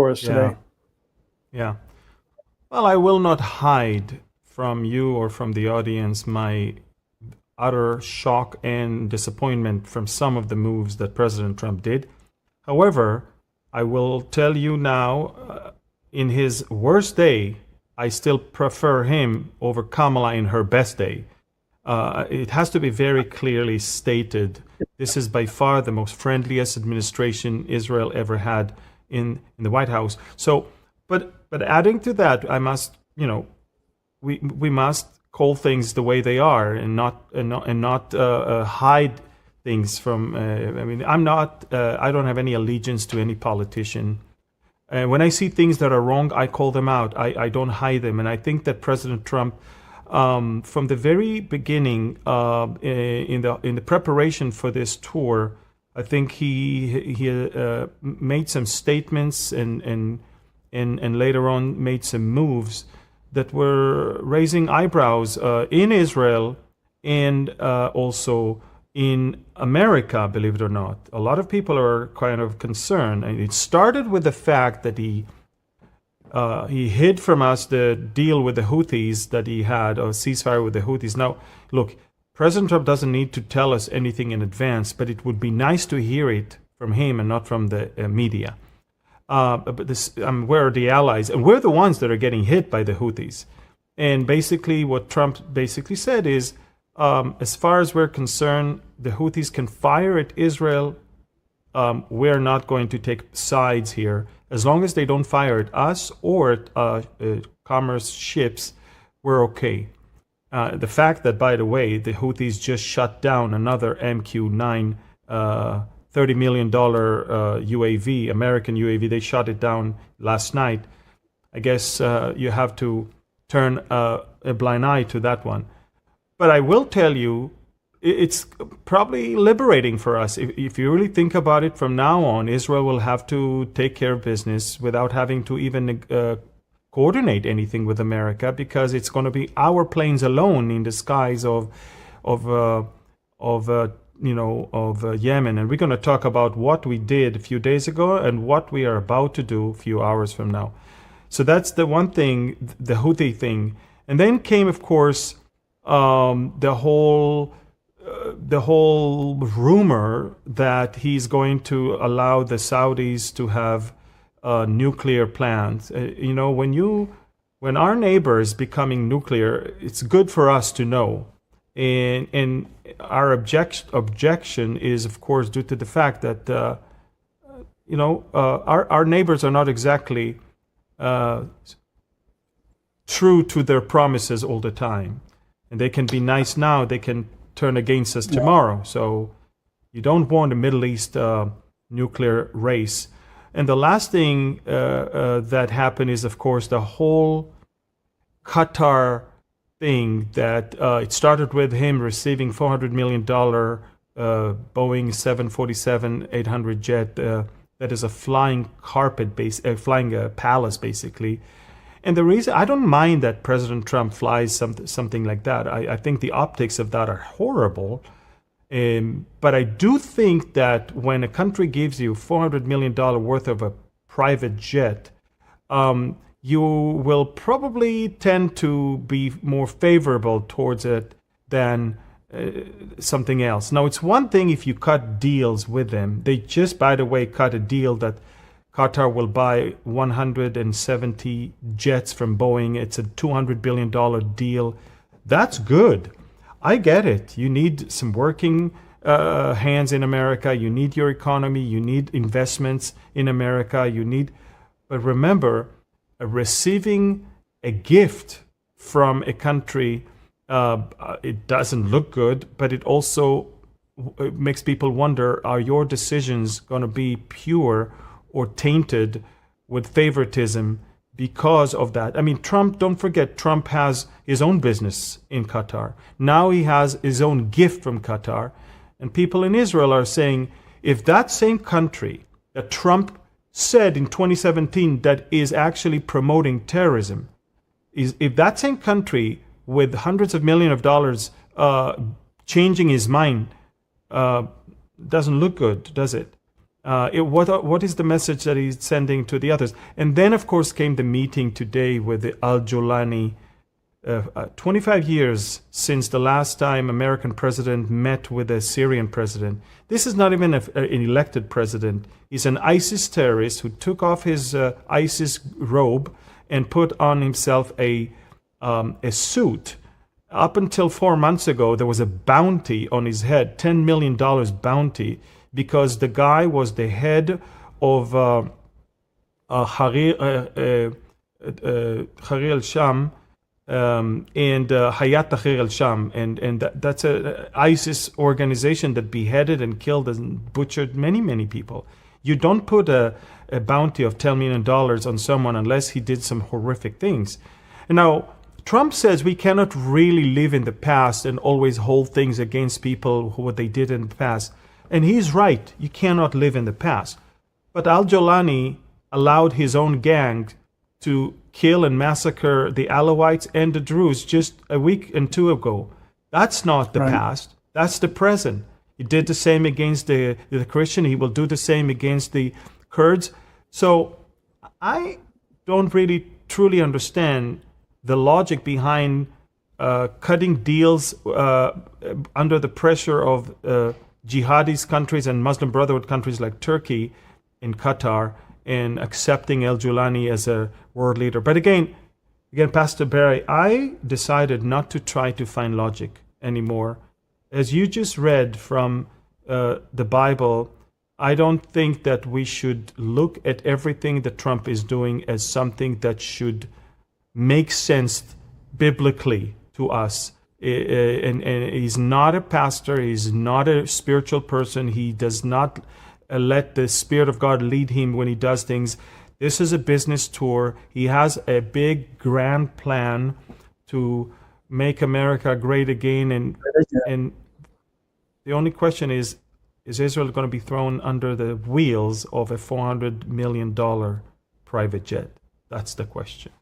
for us Yeah. today. Yeah. Well, I will not hide from you or from the audience my utter shock and disappointment from some of the moves that President Trump did. However, I will tell you now, in his worst day, I still prefer him over Kamala in her best day. It has to be very clearly stated. This is by far the most friendliest administration Israel ever had in the White House. So, but adding to that, I must, we must call things the way they are and not hide things from. I mean, I don't have any allegiance to any politician. When I see things that are wrong, I call them out. I don't hide them, and I think that President Trump, from the very beginning, in the preparation for this tour, I think he made some statements and later on made some moves that were raising eyebrows in Israel and also in America, believe it or not. A lot of people are kind of concerned. And it started with the fact that he hid from us the deal with the Houthis that he had, a ceasefire with the Houthis. Now, look, President Trump doesn't need to tell us anything in advance, but it would be nice to hear it from him and not from the media. But we're the allies, and we're the ones that are getting hit by the Houthis. And basically, what Trump basically said is, as far as we're concerned, the Houthis can fire at Israel. We're not going to take sides here. As long as they don't fire at us or at commerce ships, we're okay. The fact that, by the way, the Houthis just shut down another MQ-9 $30 million UAV, American UAV. They shot it down last night. I guess you have to turn a blind eye to that one. But I will tell you, it's probably liberating for us. If you really think about it, from now on, Israel will have to take care of business without having to even coordinate anything with America, because it's going to be our planes alone in the skies of Yemen. And we're going to talk about what we did a few days ago and what we are about to do a few hours from now. So that's the one thing, the Houthi thing. And then came, of course, the whole rumor that he's going to allow the Saudis to have nuclear plants. When our neighbor is becoming nuclear, it's good for us to know. And our objection is, of course, due to the fact that our neighbors are not exactly true to their promises all the time, and they can be nice now, they can turn against us tomorrow. So you don't want a Middle East nuclear race. And the last thing that happened is, of course, the whole Qatar thing that it started with him receiving $400 million Boeing 747-800 jet that is a flying flying palace, basically. And the reason, I don't mind that President Trump flies something like that. I think the optics of that are horrible. But I do think that when a country gives you $400 million worth of a private jet, you will probably tend to be more favorable towards it than something else. Now, it's one thing if you cut deals with them. They just, by the way, cut a deal that Qatar will buy 170 jets from Boeing. It's a $200 billion deal. That's good. I get it. You need some working hands in America. You need your economy. You need investments in America. But remember, receiving a gift from a country, it doesn't look good, but it also makes people wonder, are your decisions going to be pure or tainted with favoritism because of that? I mean, Trump, don't forget, Trump has his own business in Qatar. Now he has his own gift from Qatar. And people in Israel are saying, if that same country that Trump said in 2017 that is actually promoting terrorism, if that same country with hundreds of millions of dollars changing his mind, doesn't look good, does it? What is the message that he's sending to the others? And then, of course, came the meeting today with the Al-Jolani. 25 years since the last time American president met with a Syrian president. This is not even an elected president. He's an ISIS terrorist who took off his ISIS robe and put on himself a suit. Up until 4 months ago, there was a bounty on his head, $10 million bounty, because the guy was the head of Harir al-Sham, and Hayat Tahrir al-Sham, and that's a ISIS organization that beheaded and killed and butchered many people. You don't put a bounty of $10 million on someone unless he did some horrific things. And now, Trump says we cannot really live in the past and always hold things against people what they did in the past. And he's right, you cannot live in the past. But Al-Jolani allowed his own gang to kill and massacre the Alawites and the Druze just a week and two ago. That's not the past. That's the present. He did the same against the Christian. He will do the same against the Kurds. So I don't really truly understand the logic behind cutting deals under the pressure of jihadist countries and Muslim Brotherhood countries like Turkey and Qatar, and accepting Al-Jolani as a world leader. But again, Pastor Barry, I decided not to try to find logic anymore. As you just read from the Bible, I don't think that we should look at everything that Trump is doing as something that should make sense biblically to us. And he's not a pastor. He's not a spiritual person. He does not let the Spirit of God lead him when he does things. This is a business tour. He has a big, grand plan to make America great again. And the only question is Israel going to be thrown under the wheels of a $400 million private jet? That's the question.